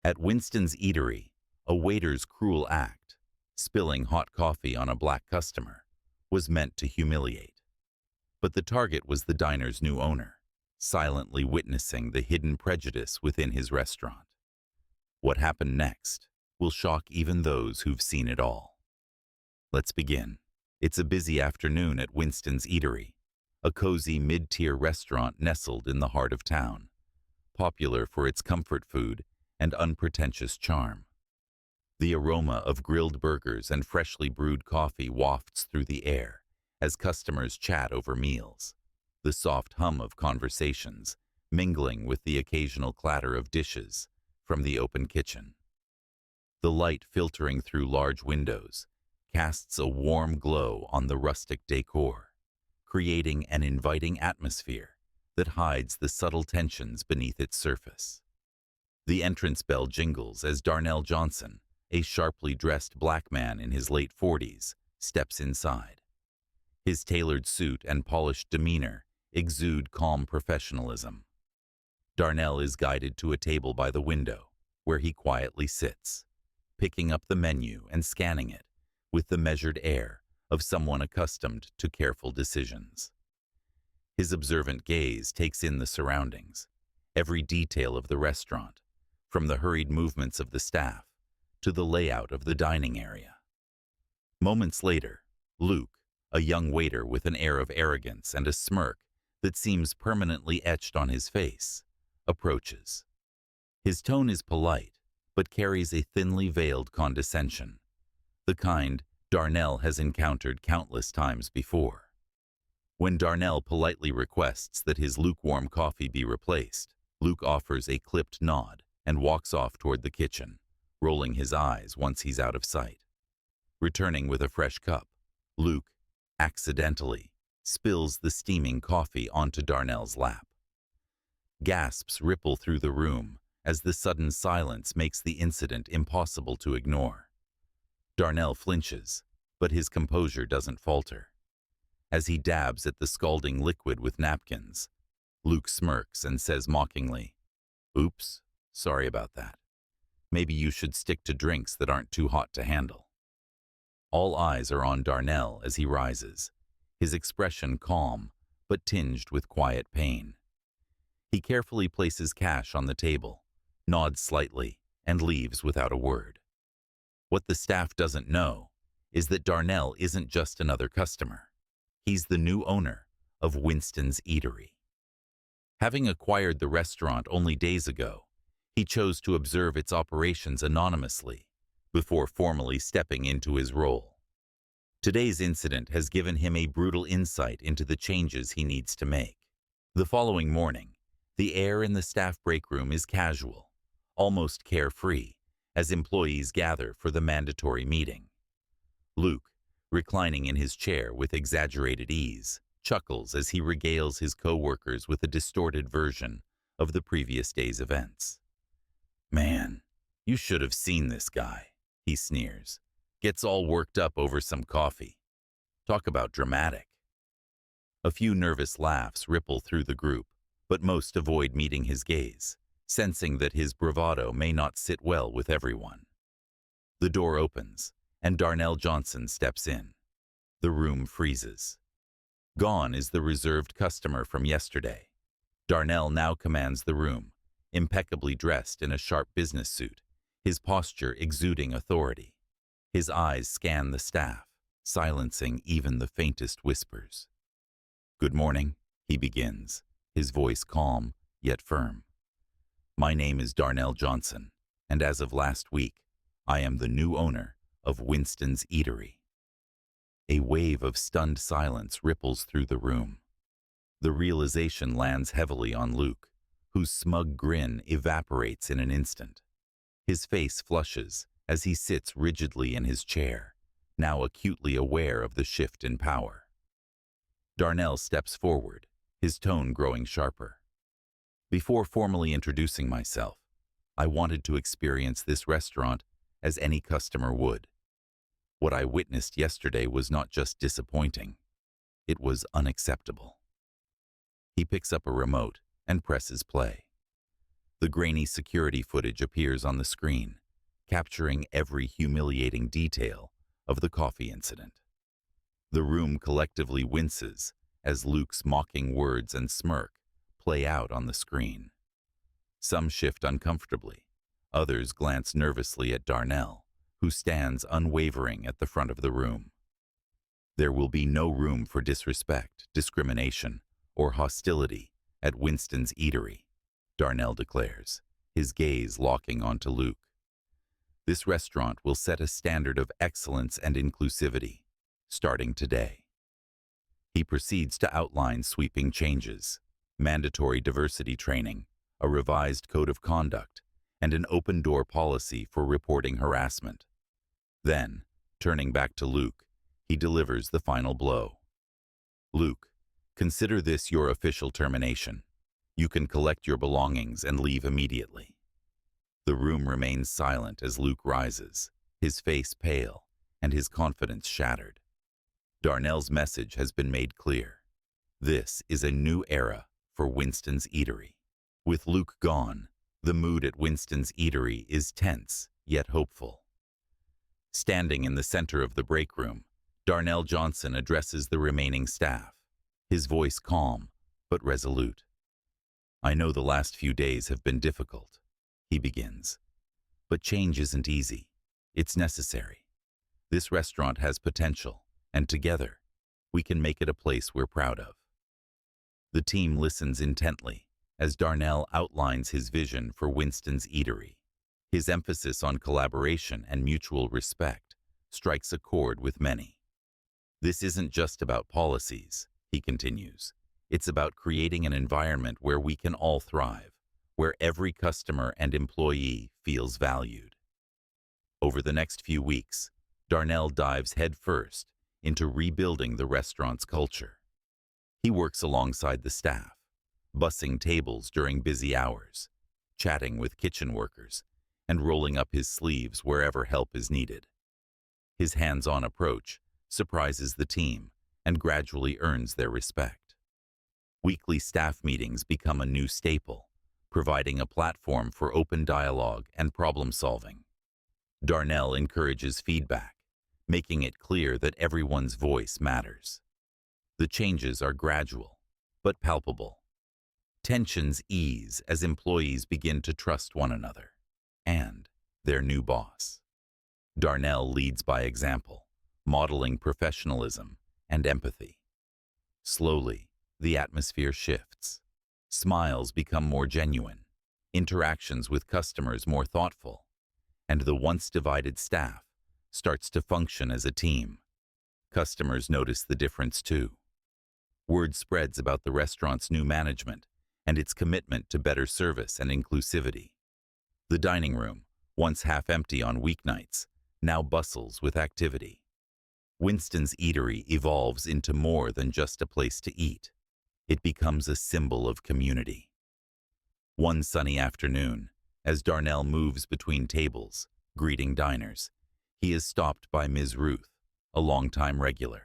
At Winston's Eatery, a waiter's cruel act, spilling hot coffee on a black customer, was meant to humiliate. But the target was the diner's new owner, silently witnessing the hidden prejudice within his restaurant. What happened next will shock even those who've seen it all. Let's begin. It's a busy afternoon at Winston's Eatery, a cozy mid-tier restaurant nestled in the heart of town, popular for its comfort food and unpretentious charm. The aroma of grilled burgers and freshly brewed coffee wafts through the air as customers chat over meals, the soft hum of conversations mingling with the occasional clatter of dishes from the open kitchen. The light filtering through large windows casts a warm glow on the rustic decor, creating an inviting atmosphere that hides the subtle tensions beneath its surface. The entrance bell jingles as Darnell Johnson, a sharply dressed black man in his late 40s, steps inside. His tailored suit and polished demeanor exude calm professionalism. Darnell is guided to a table by the window, where he quietly sits, picking up the menu and scanning it with the measured air of someone accustomed to careful decisions. His observant gaze takes in the surroundings, every detail of the restaurant, from the hurried movements of the staff to the layout of the dining area. Moments later, Luke, a young waiter with an air of arrogance and a smirk that seems permanently etched on his face, approaches. His tone is polite, but carries a thinly veiled condescension, the kind Darnell has encountered countless times before. When Darnell politely requests that his lukewarm coffee be replaced, Luke offers a clipped nod and walks off toward the kitchen, rolling his eyes once he's out of sight. Returning with a fresh cup, Luke, accidentally, spills the steaming coffee onto Darnell's lap. Gasps ripple through the room as the sudden silence makes the incident impossible to ignore. Darnell flinches, but his composure doesn't falter. As he dabs at the scalding liquid with napkins, Luke smirks and says mockingly, "Oops, sorry about that. Maybe you should stick to drinks that aren't too hot to handle." All eyes are on Darnell as he rises, his expression calm but tinged with quiet pain. He carefully places cash on the table, nods slightly, and leaves without a word. What the staff doesn't know is that Darnell isn't just another customer. He's the new owner of Winston's Eatery. Having acquired the restaurant only days ago, he chose to observe its operations anonymously before formally stepping into his role. Today's incident has given him a brutal insight into the changes he needs to make. The following morning, the air in the staff break room is casual, almost carefree, as employees gather for the mandatory meeting. Luke, reclining in his chair with exaggerated ease, chuckles as he regales his co-workers with a distorted version of the previous day's events. "Man, you should have seen this guy," he sneers. "Gets all worked up over some coffee. Talk about dramatic." A few nervous laughs ripple through the group, but most avoid meeting his gaze, sensing that his bravado may not sit well with everyone. The door opens, and Darnell Johnson steps in. The room freezes. Gone is the reserved customer from yesterday. Darnell now commands the room, impeccably dressed in a sharp business suit, his posture exuding authority. His eyes scan the staff, silencing even the faintest whispers. "Good morning," he begins, his voice calm yet firm. "My name is Darnell Johnson, and as of last week, I am the new owner of Winston's Eatery." A wave of stunned silence ripples through the room. The realization lands heavily on Luke, whose smug grin evaporates in an instant. His face flushes as he sits rigidly in his chair, now acutely aware of the shift in power. Darnell steps forward, his tone growing sharper. "Before formally introducing myself, I wanted to experience this restaurant as any customer would. What I witnessed yesterday was not just disappointing, it was unacceptable." He picks up a remote and presses play. The grainy security footage appears on the screen, capturing every humiliating detail of the coffee incident. The room collectively winces as Luke's mocking words and smirk play out on the screen. Some shift uncomfortably. Others glance nervously at Darnell, who stands unwavering at the front of the room. There will be no room for disrespect, discrimination, or hostility at Winston's Eatery, Darnell declares, his gaze locking onto Luke. This restaurant will set a standard of excellence and inclusivity, starting today. He proceeds to outline sweeping changes, mandatory diversity training, a revised code of conduct, and an open-door policy for reporting harassment. Then, turning back to Luke, he delivers the final blow. Luke, consider this your official termination. You can collect your belongings and leave immediately. The room remains silent as Luke rises, his face pale and his confidence shattered. Darnell's message has been made clear. This is a new era for Winston's Eatery. With Luke gone, the mood at Winston's Eatery is tense, yet hopeful. Standing in the center of the break room, Darnell Johnson addresses the remaining staff, his voice calm but resolute. I know the last few days have been difficult, he begins. But change isn't easy. It's necessary. This restaurant has potential, and together, we can make it a place we're proud of. The team listens intently as Darnell outlines his vision for Winston's Eatery. His emphasis on collaboration and mutual respect strikes a chord with many. This isn't just about policies, he continues. It's about creating an environment where we can all thrive, where every customer and employee feels valued. Over the next few weeks, Darnell dives headfirst into rebuilding the restaurant's culture. He works alongside the staff, bussing tables during busy hours, chatting with kitchen workers, and rolling up his sleeves wherever help is needed. His hands-on approach surprises the team and gradually earns their respect. Weekly staff meetings become a new staple, providing a platform for open dialogue and problem-solving. Darnell encourages feedback, making it clear that everyone's voice matters. The changes are gradual, but palpable. Tensions ease as employees begin to trust one another and their new boss. Darnell leads by example, modeling professionalism and empathy. Slowly, the atmosphere shifts. Smiles become more genuine, interactions with customers more thoughtful, and the once divided staff starts to function as a team. Customers notice the difference too. Word spreads about the restaurant's new management and its commitment to better service and inclusivity. The dining room, once half empty on weeknights, now bustles with activity. Winston's Eatery evolves into more than just a place to eat. It becomes a symbol of community. One sunny afternoon, as Darnell moves between tables, greeting diners, he is stopped by Ms. Ruth, a longtime regular.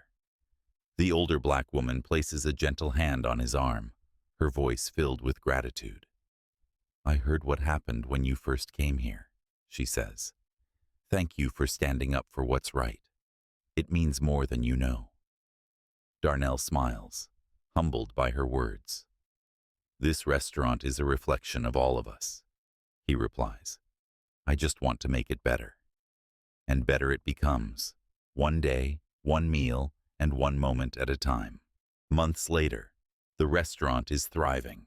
The older black woman places a gentle hand on his arm, her voice filled with gratitude. I heard what happened when you first came here, she says. Thank you for standing up for what's right. It means more than you know. Darnell smiles, humbled by her words. This restaurant is a reflection of all of us, he replies. I just want to make it better. And better it becomes, one day, one meal, and one moment at a time. Months later, the restaurant is thriving.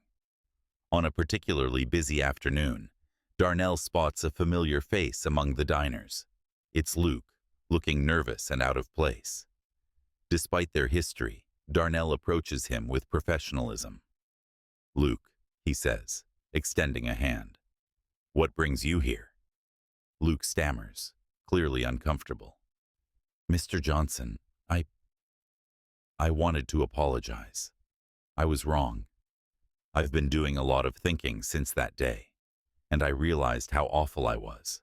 On a particularly busy afternoon, Darnell spots a familiar face among the diners. It's Luke, looking nervous and out of place. Despite their history, Darnell approaches him with professionalism. Luke, he says, extending a hand. What brings you here? Luke stammers, clearly uncomfortable. Mr. Johnson, I wanted to apologize. I was wrong. I've been doing a lot of thinking since that day, and I realized how awful I was.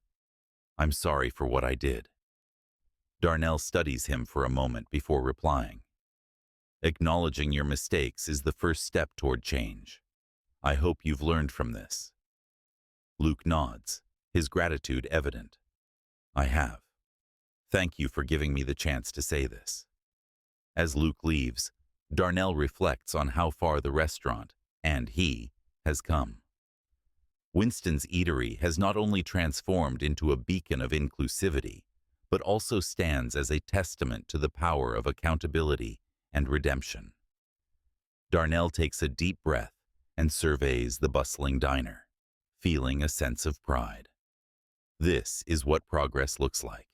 I'm sorry for what I did. Darnell studies him for a moment before replying. Acknowledging your mistakes is the first step toward change. I hope you've learned from this. Luke nods, his gratitude evident. I have. Thank you for giving me the chance to say this. As Luke leaves, Darnell reflects on how far the restaurant, and he, has come. Winston's Eatery has not only transformed into a beacon of inclusivity, but also stands as a testament to the power of accountability and redemption. Darnell takes a deep breath and surveys the bustling diner, feeling a sense of pride. This is what progress looks like.